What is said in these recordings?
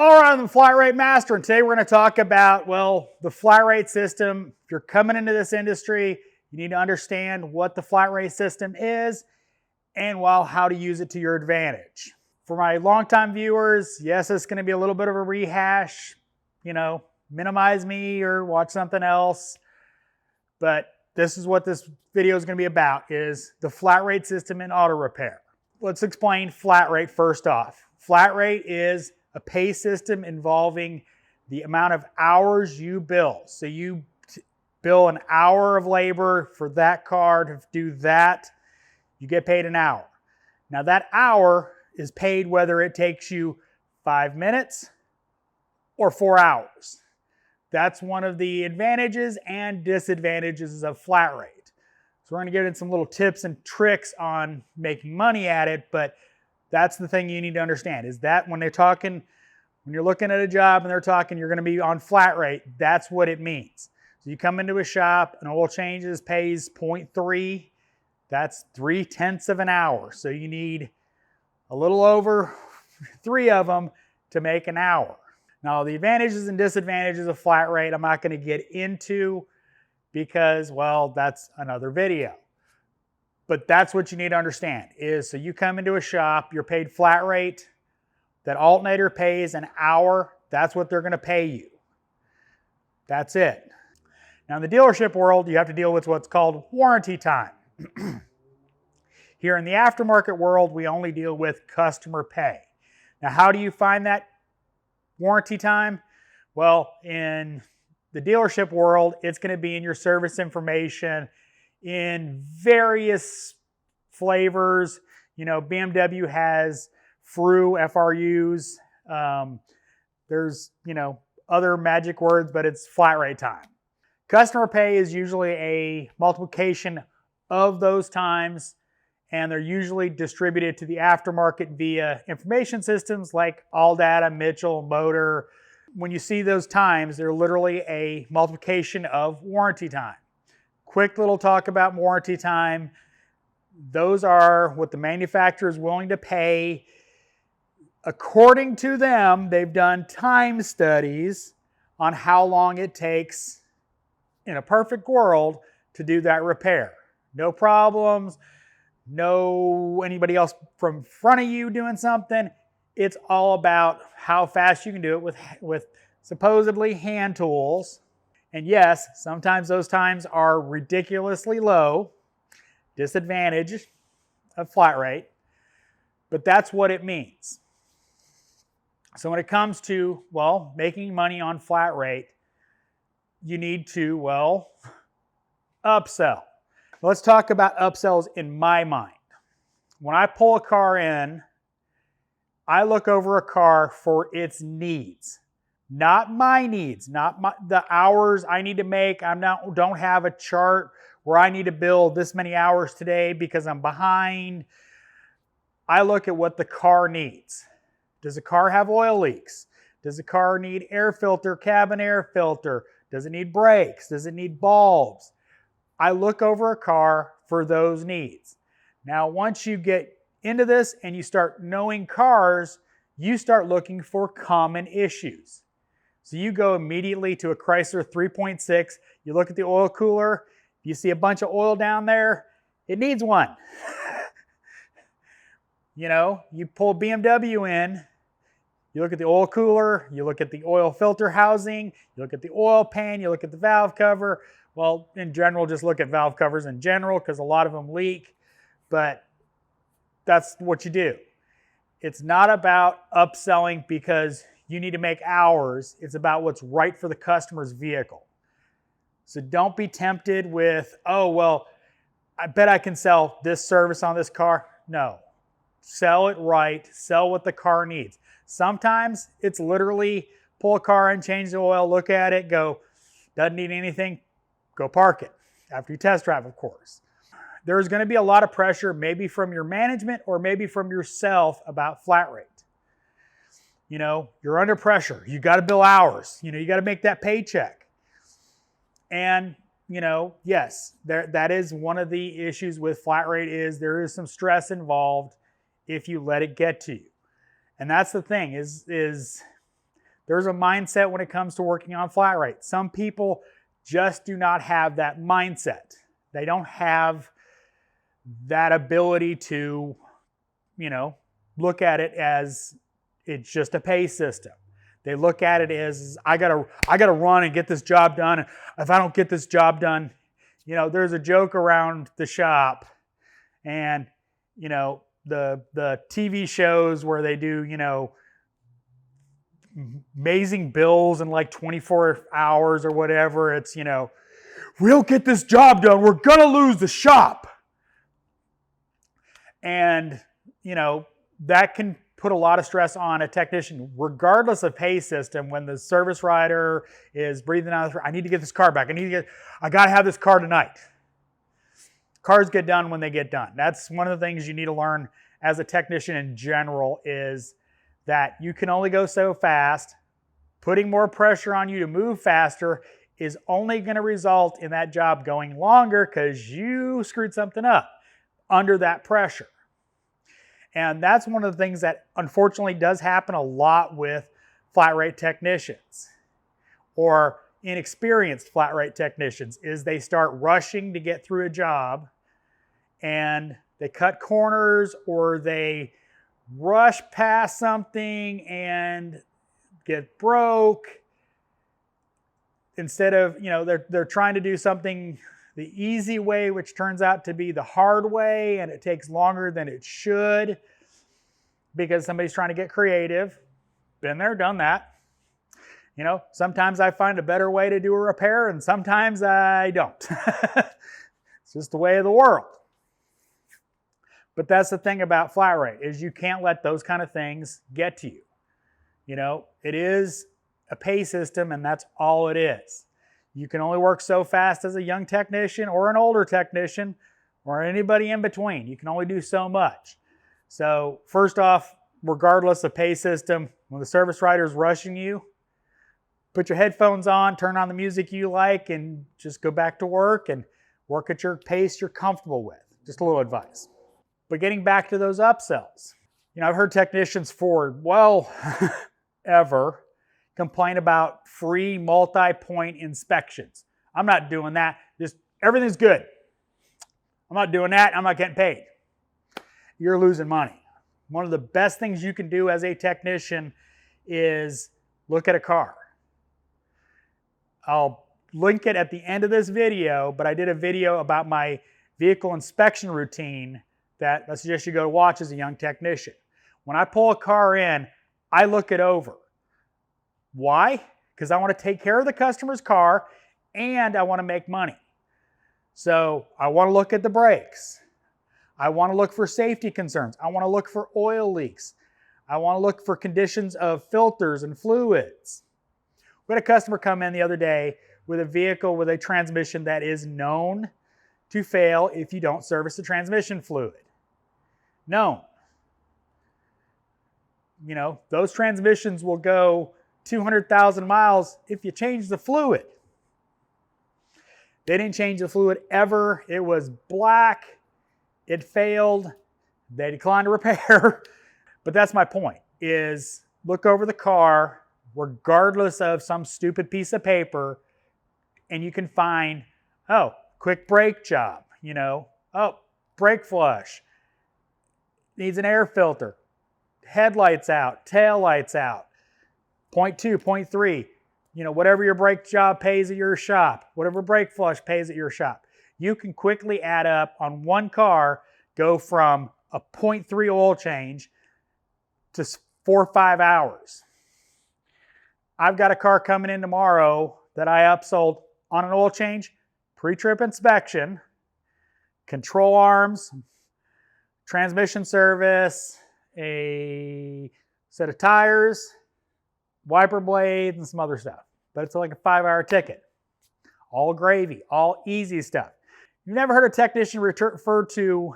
All right, I'm the Flat Rate Master, and today we're going to talk about, well, the flat rate system. If you're coming into this industry, you need to understand what the flat rate system is and, well, how to use it to your advantage. For my longtime viewers, yes, it's going to be a little bit of a rehash, minimize me or watch something else. But this is what this video is going to be about, is the flat rate system in auto repair. Let's explain flat rate first off. Flat rate is a pay system involving the amount of hours you bill. So you bill an hour of labor for that car to do that, you get paid an hour. Now that hour is paid whether it takes you 5 minutes or 4 hours. That's one of the advantages and disadvantages of flat rate. So we're going to get into some little tips and tricks on making money at it, but that's the thing you need to understand, is that when you're looking at a job and they're talking, you're going to be on flat rate, that's what it means. So you come into a shop, and oil changes pays 0.3, that's 0.3 of an hour. So you need a little over 3 of them to make an hour. Now the advantages and disadvantages of flat rate I'm not going to get into because, well, that's another video. But that's what you need to understand, is so you come into a shop, you're paid flat rate, that alternator pays an hour, that's what they're going to pay you. That's it. Now in the dealership world, you have to deal with what's called warranty time. Here in the aftermarket world, we only deal with customer pay. Now how do you find that warranty time? Well, in the dealership world, it's going to be in your service information in various flavors. BMW has FRUs. There's, other magic words, but it's flat rate time. Customer pay is usually a multiplication of those times, and they're usually distributed to the aftermarket via information systems like AllData, Mitchell, Motor. When you see those times, they're literally a multiplication of warranty time. Quick little talk about warranty time. Those are what the manufacturer is willing to pay. According to them, they've done time studies on how long it takes in a perfect world to do that repair. No problems, no anybody else from front of you doing something. It's all about how fast you can do it with supposedly hand tools. And yes, sometimes those times are ridiculously low, disadvantage of flat rate, but that's what it means. So when it comes to, well, making money on flat rate, you need to, well, upsell. Let's talk about upsells in my mind. When I pull a car in, I look over a car for its needs. Not my needs, not the hours I need to make. Don't have a chart where I need to build this many hours today because I'm behind. I look at what the car needs. Does the car have oil leaks? Does the car need air filter, cabin air filter? Does it need brakes? Does it need bulbs? I look over a car for those needs. Now, once you get into this and you start knowing cars, you start looking for common issues. So you go immediately to a Chrysler 3.6, you look at the oil cooler, you see a bunch of oil down there, it needs one. You pull BMW in, you look at the oil cooler, you look at the oil filter housing, you look at the oil pan, you look at the valve cover. Well, in general, just look at valve covers in general because a lot of them leak, but that's what you do. It's not about upselling because you need to make hours. It's about what's right for the customer's vehicle. So don't be tempted with, oh, well, I bet I can sell this service on this car. No. Sell it right. Sell what the car needs. Sometimes it's literally pull a car in, change the oil, look at it, go, doesn't need anything, go park it. After you test drive, of course. There's going to be a lot of pressure, maybe from your management or maybe from yourself about flat rate. You're under pressure. You got to bill hours. You got to make that paycheck. And, yes, that is one of the issues with flat rate, is there is some stress involved if you let it get to you. And that's the thing is There's a mindset when it comes to working on flat rate. Some people just do not have that mindset. They don't have that ability to, look at it as it's just a pay system. They look at it as I gotta run and get this job done. If I don't get this job done, there's a joke around the shop, and the TV shows where they do amazing bills in like 24 hours or whatever. It's we don't get this job done, we're gonna lose the shop, and that can put a lot of stress on a technician, regardless of pay system. When the service writer is breathing out, I need to get this car back. I got to have this car tonight. Cars get done when they get done. That's one of the things you need to learn as a technician in general, is that you can only go so fast. Putting more pressure on you to move faster is only going to result in that job going longer because you screwed something up under that pressure. And that's one of the things that unfortunately does happen a lot with flat rate technicians or inexperienced flat rate technicians, is they start rushing to get through a job and they cut corners or they rush past something and get broke. Instead of, they're trying to do something the easy way, which turns out to be the hard way, and it takes longer than it should because somebody's trying to get creative. Been there, done that. Sometimes I find a better way to do a repair, and sometimes I don't. It's just the way of the world. But that's the thing about flat rate, is you can't let those kind of things get to you. It is a pay system, and that's all it is. You can only work so fast as a young technician or an older technician or anybody in between. You can only do so much. So first off, regardless of pay system, when the service writer is rushing you, put your headphones on, turn on the music you like, and just go back to work and work at your pace you're comfortable with. Just a little advice. But getting back to those upsells, I've heard technicians for, ever complain about free multi-point inspections. I'm not doing that. Just everything's good. I'm not doing that. I'm not getting paid. You're losing money. One of the best things you can do as a technician is look at a car. I'll link it at the end of this video, but I did a video about my vehicle inspection routine that I suggest you go watch as a young technician. When I pull a car in, I look it over. Why? Because I want to take care of the customer's car and I want to make money. So I want to look at the brakes. I want to look for safety concerns. I want to look for oil leaks. I want to look for conditions of filters and fluids. We had a customer come in the other day with a vehicle with a transmission that is known to fail if you don't service the transmission fluid. Known. Those transmissions will go 200,000 miles if you change the fluid. They didn't change the fluid ever. It was black. It failed. They declined to repair. But that's my point, is look over the car regardless of some stupid piece of paper, and you can find, quick brake job, brake flush, needs an air filter, headlights out, tail lights out, point 2, point 3, whatever your brake job pays at your shop, whatever brake flush pays at your shop. You can quickly add up on one car, go from a 0.3 oil change to 4 or 5 hours. I've got a car coming in tomorrow that I upsold on an oil change, pre-trip inspection, control arms, transmission service, a set of tires, wiper blades, and some other stuff. But it's like a 5-hour ticket. All gravy, all easy stuff. You've never heard a technician refer to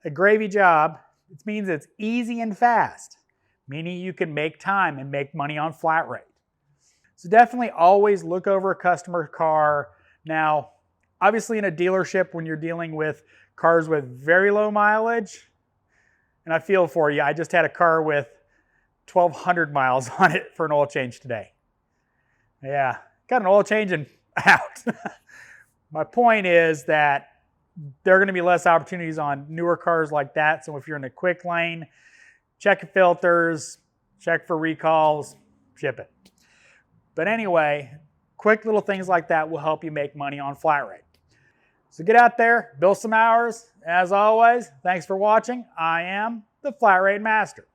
a gravy job. It means it's easy and fast, meaning you can make time and make money on flat rate. So definitely always look over a customer car. Now, obviously in a dealership, when you're dealing with cars with very low mileage, and I feel for you, I just had a car with 1,200 miles on it for an oil change today. Yeah, got an oil change and out. My point is that there are going to be less opportunities on newer cars like that. So if you're in the quick lane, check your filters, check for recalls, ship it. But anyway, quick little things like that will help you make money on flat rate. So get out there, build some hours. As always, thanks for watching. I am the Flat Rate Master.